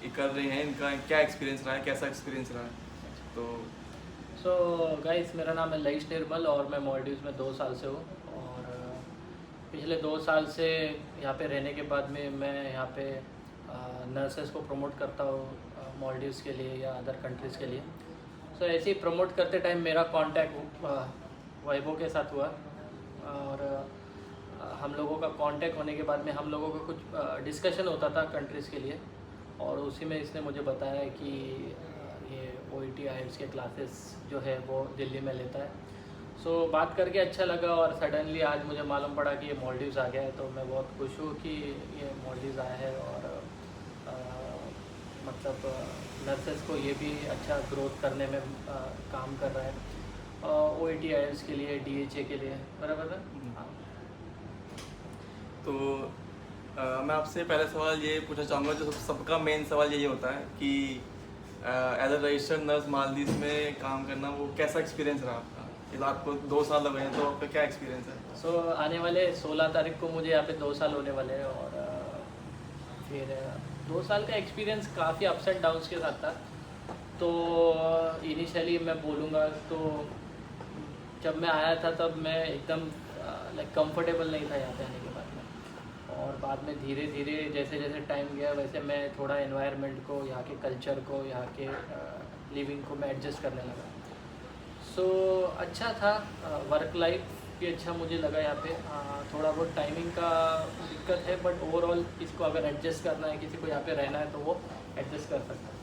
ये कर रहे हैं, इनका क्या एक्सपीरियंस रहा है, कैसा एक्सपीरियंस रहा है? तो सो गाइस, मेरा नाम है लईश निर्मल और मैं मालदीव्स में 2 साल से हूँ। और पिछले 2 साल से यहाँ पे रहने के बाद में मैं यहाँ पे नर्सेस को प्रमोट करता हूँ मालदीव्स के लिए या अदर कंट्रीज़ के लिए। सो ऐसे ही प्रमोट करते टाइम मेरा कांटेक्ट वैभव के साथ हुआ। और हम लोगों का कांटेक्ट होने के बाद में हम लोगों का कुछ डिस्कशन होता था कंट्रीज़ के लिए, और उसी में इसने मुझे बताया कि ये OET IELTS के क्लासेस जो है वो दिल्ली में लेता है। सो बात करके अच्छा लगा, और सडनली आज मुझे मालूम पड़ा कि ये मालदीव्स आ गया है। तो मैं बहुत खुश हूँ कि ये मालदीव्स आया है। और मतलब नर्सेस को ये भी अच्छा ग्रोथ करने में काम कर रहा है, OET IELTS के लिए, DHA के लिए, बराबर है। हाँ। तो मैं आपसे पहला सवाल ये पूछना चाहूँगा, जो सबका मेन सवाल यही होता है कि as a registered nurse Maldives में काम करना, वो कैसा एक्सपीरियंस रहा आपका? ये आपको 2 साल लगे हैं, तो आपका क्या एक्सपीरियंस है? सो आने वाले 16 तारीख को मुझे यहाँ पे 2 साल होने वाले हैं। और फिर 2 साल का एक्सपीरियंस काफ़ी अप्स एंड डाउन्स के साथ था। तो इनिशियली मैं बोलूँगा तो जब मैं आया था तब मैं एकदम लाइक कंफर्टेबल नहीं था यहाँ पे आने के बाद में। और बाद में धीरे धीरे जैसे जैसे टाइम गया वैसे मैं थोड़ा एनवायरनमेंट को, यहाँ के कल्चर को, यहाँ के लिविंग को मैं एडजस्ट करने लगा। सो अच्छा था। वर्क लाइफ भी अच्छा मुझे लगा यहाँ पे। थोड़ा बहुत टाइमिंग का दिक्कत है, बट ओवरऑल इसको अगर एडजस्ट करना है, किसी को यहाँ पे रहना है, तो वो एडजस्ट कर सकता है।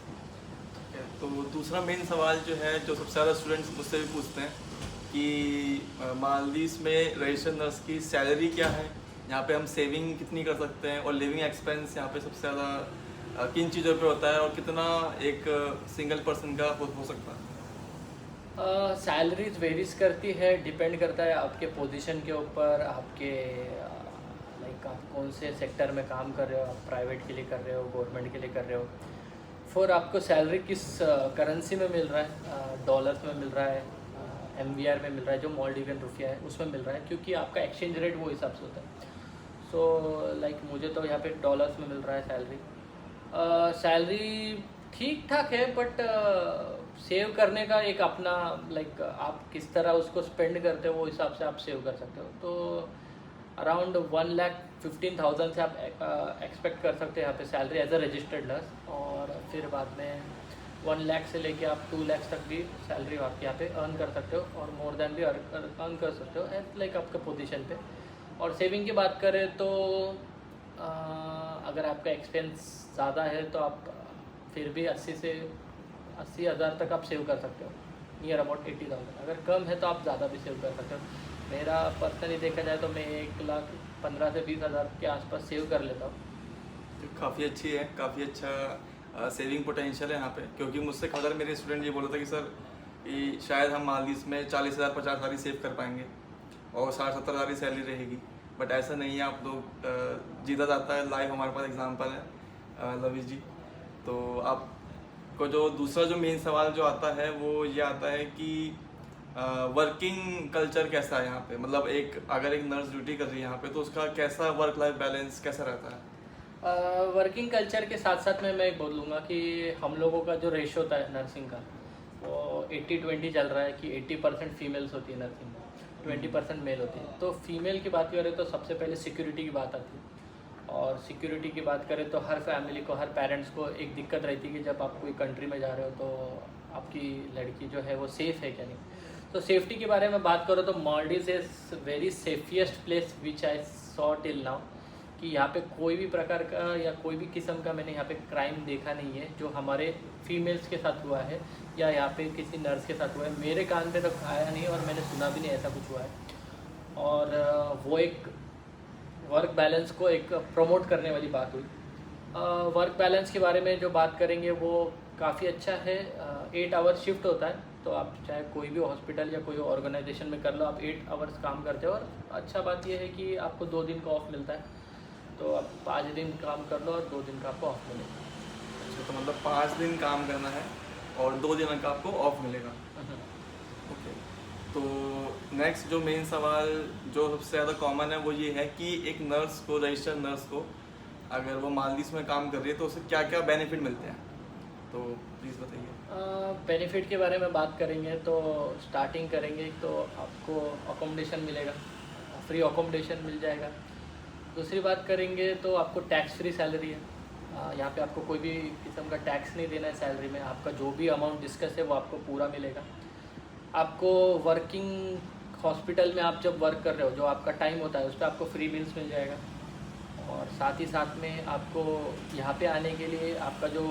ठीक है, तो दूसरा मेन सवाल जो है, जो सबसे ज़्यादा स्टूडेंट्स मुझसे भी पूछते हैं कि मालदीव में रजिस्टर्ड नर्स की सैलरी क्या है, यहाँ पे हम सेविंग कितनी कर सकते हैं, और लिविंग एक्सपेंस यहाँ पे सबसे ज़्यादा किन चीज़ों पे होता है, और कितना एक सिंगल पर्सन का हो सकता है? सैलरीज वेरीज करती है, डिपेंड करता है आपके पोजीशन के ऊपर, आपके लाइक आप कौन से सेक्टर में काम कर रहे हो, आप प्राइवेट के लिए कर रहे हो, गवर्नमेंट के लिए कर रहे हो। फिर आपको सैलरी किस करेंसी में मिल रहा है, डॉलर्स में मिल रहा है, MVR में मिल रहा है, जो मालदीवियन रुपया है उसमें मिल रहा है, क्योंकि आपका एक्सचेंज रेट वो हिसाब से होता है। सो लाइक मुझे तो यहाँ पे डॉलर्स में मिल रहा है सैलरी। सैलरी ठीक ठाक है, बट सेव करने का एक अपना लाइक आप किस तरह उसको स्पेंड करते हो वो हिसाब से आप सेव कर सकते हो। तो अराउंड 1,15,000 से आप एक्सपेक्ट कर सकते हो यहाँ पे salary as a registered nurse. और फिर बाद में 1 लाख से लेके आप 2 लाख तक भी सैलरी आप यहाँ पे अर्न कर सकते हो, और मोर देन भी अर्न कर सकते हो एज लाइक आपके पोजीशन पे। और सेविंग की बात करें तो अगर आपका एक्सपेंस ज़्यादा है तो आप फिर भी 80,000 तक आप सेव कर सकते हो, नियर अबाउट 80,000। अगर कम है तो आप ज़्यादा भी सेव कर सकते हो। मेरा पर्सनली देखा जाए तो मैं 1,15,000 से 20,000 के आसपास सेव कर लेता हूँ। तो काफ़ी अच्छी है, काफ़ी अच्छा सेविंग पोटेंशियल है यहाँ पे, क्योंकि मुझसे खबर मेरे स्टूडेंट ये बोल रहा था कि सर कि शायद हम मालदीव में 40,000 50,000 ही सेव कर पाएंगे और 60-70,000 ही सैलरी रहेगी। बट ऐसा नहीं है, आप लोग जीता जाता है। लाइव हमारे पास एग्जांपल है लविश जी। तो आपको जो दूसरा जो मेन सवाल जो आता है वो ये आता है कि वर्किंग कल्चर कैसा है यहाँ पे, मतलब एक अगर एक नर्स ड्यूटी कर रही है यहाँ पे तो उसका कैसा वर्क लाइफ बैलेंस कैसा रहता है? वर्किंग कल्चर के साथ साथ में मैं बोलूँगा कि हम लोगों का जो रेशो होता है नर्सिंग का, वो 80-20 चल रहा है कि 80% फीमेल्स होती है नर्सिंग में, 20% मेल होती है। तो फीमेल की बात करें तो सबसे पहले सिक्योरिटी की बात आती है। और सिक्योरिटी की बात करें तो हर फैमिली को, हर पेरेंट्स को एक दिक्कत रहती है कि जब आप कोई कंट्री में जा रहे हो तो आपकी लड़की जो है वो सेफ़ है क्या नहीं। तो सेफ्टी के बारे में बात करो तो Maldives is very safest place which I saw till now, कि यहाँ पे कोई भी प्रकार का या कोई भी किस्म का मैंने यहाँ पे क्राइम देखा नहीं है जो हमारे फीमेल्स के साथ हुआ है या यहाँ पे किसी नर्स के साथ हुआ है। मेरे कान पे तो आया नहीं और मैंने सुना भी नहीं ऐसा कुछ हुआ है। और वो एक वर्क बैलेंस को एक प्रमोट करने वाली बात हुई। वर्क बैलेंस के बारे में जो बात करेंगे वो काफ़ी अच्छा है। 8 आवर्स शिफ्ट होता है, तो आप चाहे कोई भी हॉस्पिटल या कोई ऑर्गेनाइजेशन में कर लो, आप 8 आवर्स काम करते हो। और अच्छा बात यह है कि आपको 2 दिन का ऑफ मिलता है, तो आप 5 दिन काम कर लो और 2 दिन का आपको ऑफ मिलेगा। अच्छा, तो मतलब 5 दिन काम करना है और 2 दिन का आपको ऑफ मिलेगा। ओके, तो नेक्स्ट जो मेन सवाल जो सबसे ज़्यादा कॉमन है वो ये है कि एक नर्स को, रजिस्टर्ड नर्स को अगर वो मालदीव्स में काम कर रही है तो उसे क्या क्या बेनिफिट मिलते हैं, तो प्लीज़ बताइए। बेनिफिट के बारे में बात करेंगे तो स्टार्टिंग करेंगे तो आपको अकोमोडेशन मिलेगा, फ्री अकोमोडेशन मिल जाएगा। दूसरी बात करेंगे तो आपको टैक्स फ्री सैलरी है। यहाँ पे आपको कोई भी किस्म का टैक्स नहीं देना है सैलरी में, आपका जो भी अमाउंट डिस्कस है वो आपको पूरा मिलेगा। आपको वर्किंग हॉस्पिटल में आप जब वर्क कर रहे हो, जो आपका टाइम होता है उस पर आपको फ्री मील्स मिल जाएगा। और साथ ही साथ में आपको यहाँ पे आने के लिए आपका जो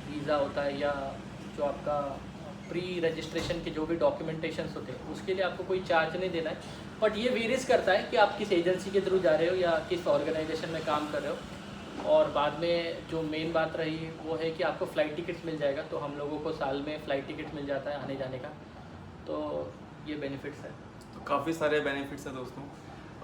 वीज़ा होता है या जो आपका प्री रजिस्ट्रेशन के जो भी डॉक्यूमेंटेशंस होते हैं उसके लिए आपको कोई चार्ज नहीं देना है। बट ये वेरीज करता है कि आप किस एजेंसी के थ्रू जा रहे हो या किस ऑर्गेनाइजेशन में काम कर रहे हो। और बाद में जो मेन बात रही वो है कि आपको फ़्लाइट टिकट्स मिल जाएगा। तो हम लोगों को साल में फ़्लाइट टिकट मिल जाता है आने जाने का। तो ये बेनिफिट्स है। तो काफ़ी सारे बेनिफिट्स हैं दोस्तों।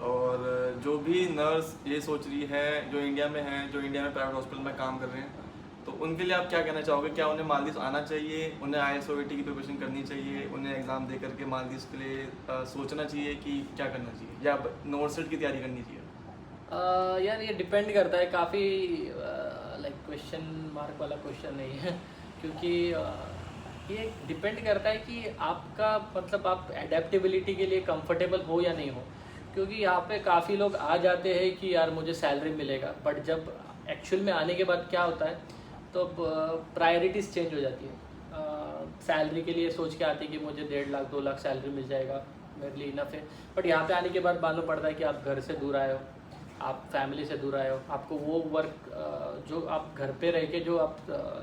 और जो भी नर्स ये सोच रही है, जो इंडिया में है, जो इंडिया में प्राइवेट हॉस्पिटल में काम कर रहे हैं, तो उनके लिए आप क्या कहना चाहोगे? क्या उन्हें मालदीव्स आना चाहिए, उन्हें ISO/AT की प्रिपरेशन करनी चाहिए, उन्हें एग्ज़ाम दे करके मालदीव्स के लिए सोचना चाहिए कि क्या करना चाहिए, या नॉर्सेट की तैयारी करनी चाहिए? यार ये डिपेंड करता है, काफ़ी लाइक क्वेश्चन मार्क वाला क्वेश्चन नहीं है क्योंकि ये डिपेंड करता है कि आपका मतलब आप एडेप्टेबिलिटी के लिए कंफर्टेबल हो या नहीं हो। क्योंकि यहाँ पे काफ़ी लोग आ जाते हैं कि यार मुझे सैलरी मिलेगा, बट जब एक्चुअल में आने के बाद क्या होता है तो प्रायोरिटीज़ चेंज हो जाती है। सैलरी के लिए सोच के आते हैं कि मुझे 1.5 लाख 2 लाख सैलरी मिल जाएगा, मेरे लिए इनफ है। बट यहाँ पे आने के बाद मालूम पड़ता है कि आप घर से दूर आए हो, आप फैमिली से दूर आए हो, आपको वो वर्क जो आप घर पे रह के जो आप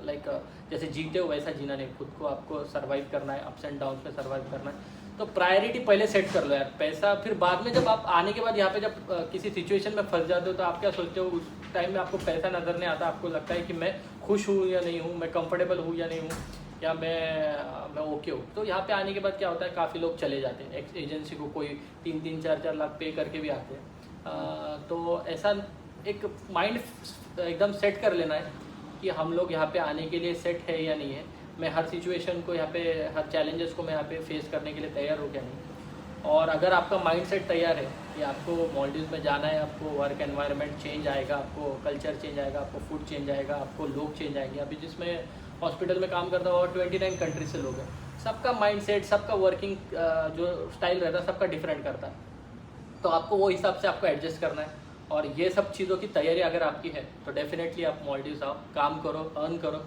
लाइक जैसे जीते हो वैसा जीना नहीं, खुद को आपको सर्वाइव करना है, अप्स एंड डाउन्स में सर्वाइव करना है। तो प्रायोरिटी पहले सेट कर लो यार, पैसा फिर बाद में। जब आप आने के बाद यहाँ पे जब किसी सिचुएशन में फंस जाते हो तो आप क्या सोचते हो, उस टाइम में आपको पैसा नज़र नहीं आता, आपको लगता है कि मैं खुश हूँ या नहीं हूँ, मैं कंफर्टेबल हूँ या नहीं हूँ, या मैं ओके हूँ। तो यहाँ पे आने के बाद क्या होता है, काफ़ी लोग चले जाते हैं एजेंसी को, कोई 3-3 4-4 लाख पे करके भी आते हैं। तो ऐसा एक माइंड एकदम सेट कर लेना है कि हम लोग यहाँ पे आने के लिए सेट है या नहीं है, मैं हर सिचुएशन को यहाँ पे, हर चैलेंजेस को मैं यहाँ पे फेस करने के लिए तैयार हूँ क्या नहीं। और अगर आपका माइंड सेट तैयार है कि आपको मालदीव्स में जाना है, आपको वर्क एनवायरनमेंट चेंज आएगा, आपको कल्चर चेंज आएगा, आपको फूड चेंज आएगा, आपको लोग चेंज आएंगे। अभी जिसमें हॉस्पिटल में काम करता हुआ 29 कंट्री से लोग हैं, सबका माइंड सेट, सबका वर्किंग जो स्टाइल रहता है सबका डिफरेंट करता है। तो आपको वो हिसाब से आपको एडजस्ट करना है। और ये सब चीज़ों की तैयारी अगर आपकी है तो डेफिनेटली आप मालदीव्स आओ, काम करो, अर्न करो,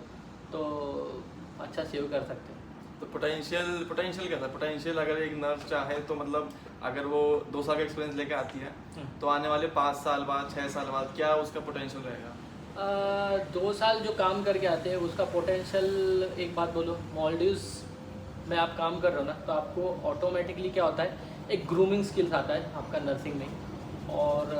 तो अच्छा सेव कर सकते हैं। तो पोटेंशियल क्या था? पोटेंशियल अगर एक नर्स चाहे तो मतलब अगर वो 2 साल का एक्सपीरियंस लेके आती है तो आने वाले 5 साल बाद, 6 साल बाद क्या उसका पोटेंशियल रहेगा? 2 साल जो काम करके आते हैं उसका पोटेंशियल, एक बात बोलो, मालदीव्स में आप काम कर रहे हो ना तो आपको ऑटोमेटिकली क्या होता है, एक ग्रूमिंग स्किल्स आता है आपका नर्सिंग में। और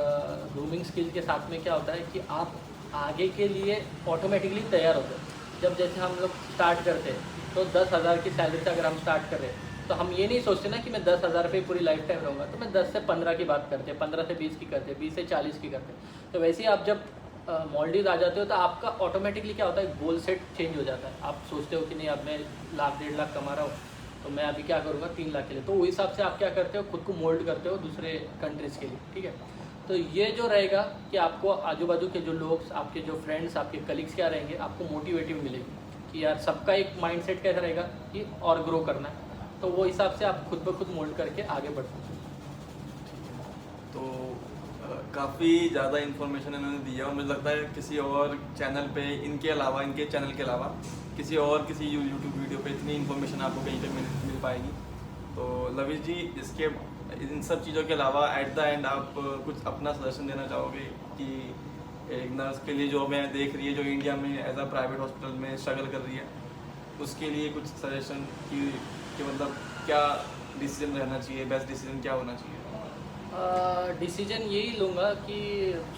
ग्रूमिंग स्किल के साथ में क्या होता है कि आप आगे के लिए ऑटोमेटिकली तैयार होते हैं। जब जैसे हम लोग स्टार्ट करते हैं तो 10,000 की सैलरी से अगर हम स्टार्ट कर रहे हैं तो हम ये नहीं सोचते ना कि मैं 10,000 रुपये पूरी लाइफ टाइम रहूँगा, तो मैं 10 से 15 की बात करते हैं, 15 से 20 की करते हैं, 20 से 40 की करते हैं। तो वैसे ही आप जब मालदीव्स आ जाते हो तो आपका ऑटोमेटिकली क्या होता है, गोल सेट चेंज हो जाता है। आप सोचते हो कि नहीं अब मैं 1 लाख 1.5 लाख कमा रहा हूँ तो मैं अभी क्या करूँगा 3 लाख के लिए। तो उस हिसाब से आप क्या करते हो, खुद को मोल्ड करते हो दूसरे कंट्रीज़ के लिए, ठीक है। तो ये जो रहेगा कि आपको आजू बाजू के जो लोग, आपके जो फ्रेंड्स, आपके कलीग्स क्या रहेंगे, आपको मोटिवेटिव मिलेगी कि यार सबका एक माइंडसेट कैसा रहेगा कि और ग्रो करना है। तो वो हिसाब से आप खुद ब खुद मोल्ड करके आगे बढ़ सकते हैं। तो काफ़ी ज़्यादा इन्फॉर्मेशन इन्होंने दी है और मुझे लगता है किसी और चैनल पे, इनके अलावा, इनके चैनल के अलावा किसी यूट्यूब वीडियो पे इतनी इन्फॉर्मेशन आपको कहीं पे मिल पाएगी। तो लविश जी, इसके इन सब चीज़ों के अलावा एट द एंड आप कुछ अपना सजेशन देना चाहोगे कि एक नर्स के लिए जो मैं देख रही है, जो इंडिया में एज अ प्राइवेट हॉस्पिटल में स्ट्रगल कर रही है, उसके लिए कुछ सजेशन कि मतलब क्या डिसीजन रहना चाहिए, बेस्ट डिसीजन क्या होना चाहिए? डिसीजन यही लूँगा कि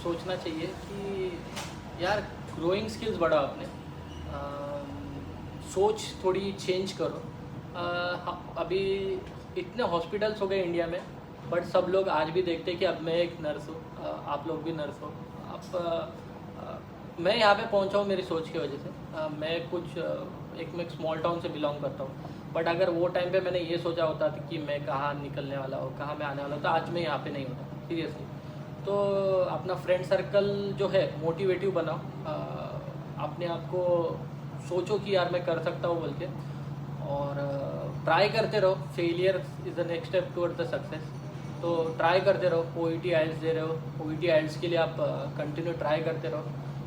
सोचना चाहिए कि यार ग्रोइंग स्किल्स बढ़ाओ अपने, सोच थोड़ी चेंज करो। अभी इतने हॉस्पिटल्स हो गए इंडिया में, बट सब लोग आज भी देखते हैं कि अब मैं एक नर्स हूँ, आप लोग भी नर्स हो। अब मैं यहाँ पे पहुँचा हूँ मेरी सोच की वजह से। मैं मैं एक स्मॉल टाउन से बिलोंग करता हूँ, बट अगर वो टाइम पे मैंने ये सोचा होता था कि मैं कहाँ निकलने वाला हूँ, कहाँ मैं आने वाला हूँ, तो आज मैं यहाँ पे नहीं होता सीरियसली। तो अपना फ्रेंड सर्कल जो है मोटिवेटिव बनाओ, अपने आप को सोचो कि यार मैं कर सकता हूँ बोल के, और ट्राई करते रहो। Failure is the next step toward the success. तो ट्राई करते रहो। OET IELTS दे रहे हो, OET IELTS के लिए आप कंटिन्यू ट्राई करते रहो।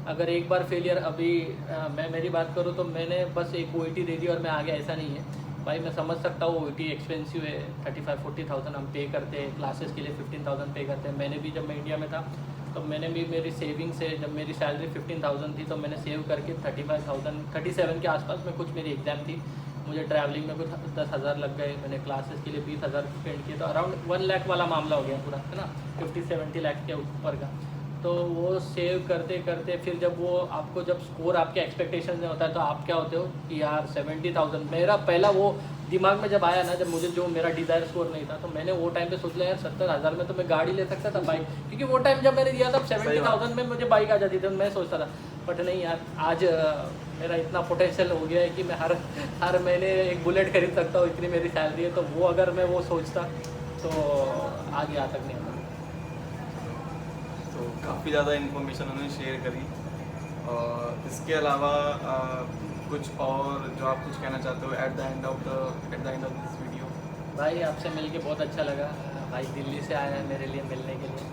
अगर एक बार फेलियर, अभी मैं मेरी बात करूँ तो मैंने बस एक OET दे दी और मैं आ गया, ऐसा नहीं है भाई। मैं समझ सकता हूँ OET एक्सपेंसिव है, 35-40,000 हम पे करते हैं, क्लासेस के लिए 15,000 पे करते हैं। मैंने भी जब मैं इंडिया में था तो मैंने भी मेरी सेविंग से, जब मेरी सैलरी 15,000 थी तो मैंने सेव करके 37 के आसपास में कुछ मेरी एग्ज़ाम थी, मुझे ट्रैवलिंग में कुछ 10,000 लग गए, मैंने क्लासेस के लिए 20,000 स्पेंड किए, तो अराउंड 1 लाख वाला मामला हो गया पूरा, है ना, 50-70 लाख के ऊपर का। तो वो सेव करते करते फिर जब वो आपको, जब स्कोर आपके एक्सपेक्टेशन में होता है तो आप क्या होते हो कि यार 70,000, मेरा पहला वो दिमाग में जब आया ना, जब मुझे जो मेरा डिज़ायर स्कोर नहीं था, तो मैंने वो टाइम पे सोच लिया यार 70,000 में तो मैं गाड़ी ले सकता था, बाइक, क्योंकि वो टाइम जब मैंने दिया था 70,000 में मुझे बाइक आ जाती थी, मैं सोचता था। बट नहीं यार, आज मेरा इतना पोटेंशियल हो गया है कि मैं हर महीने एक बुलेट खरीद सकता हूँ, इतनी मेरी सैलरी है। तो वो अगर मैं वो सोचता तो आगे आ तक नहीं आता। तो काफ़ी ज़्यादा इन्फॉर्मेशन उन्होंने शेयर करी, और इसके अलावा कुछ और जो आप कुछ कहना चाहते हो at the end of this video? भाई आपसे मिलके बहुत अच्छा लगा। भाई दिल्ली से आया है मेरे लिए मिलने के लिए,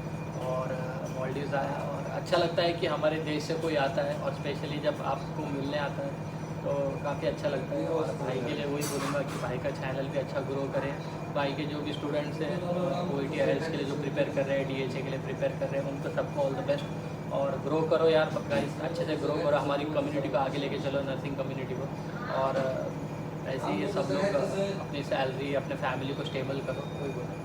और मालदीव्स आया, और अच्छा लगता है कि हमारे देश से कोई आता है, और स्पेशली जब आपको मिलने आता है तो काफ़ी अच्छा लगता है। और भाई के लिए वही बोलूँगा कि भाई का चैनल भी अच्छा ग्रो करें। भाई के जो भी स्टूडेंट्स हैं OET IELTS के लिए जो प्रिपेयर कर रहे हैं, DHA के लिए प्रिपेयर कर रहे हैं, उनको सबको ऑल द बेस्ट, और ग्रो करो यार गाइस, अच्छे से ग्रो करो, हमारी कम्युनिटी को आगे लेके चलो, नर्सिंग कम्युनिटी को। और ऐसे ही सब लोग अपनी सैलरी, अपने फैमिली को स्टेबल करो, वही बोलो।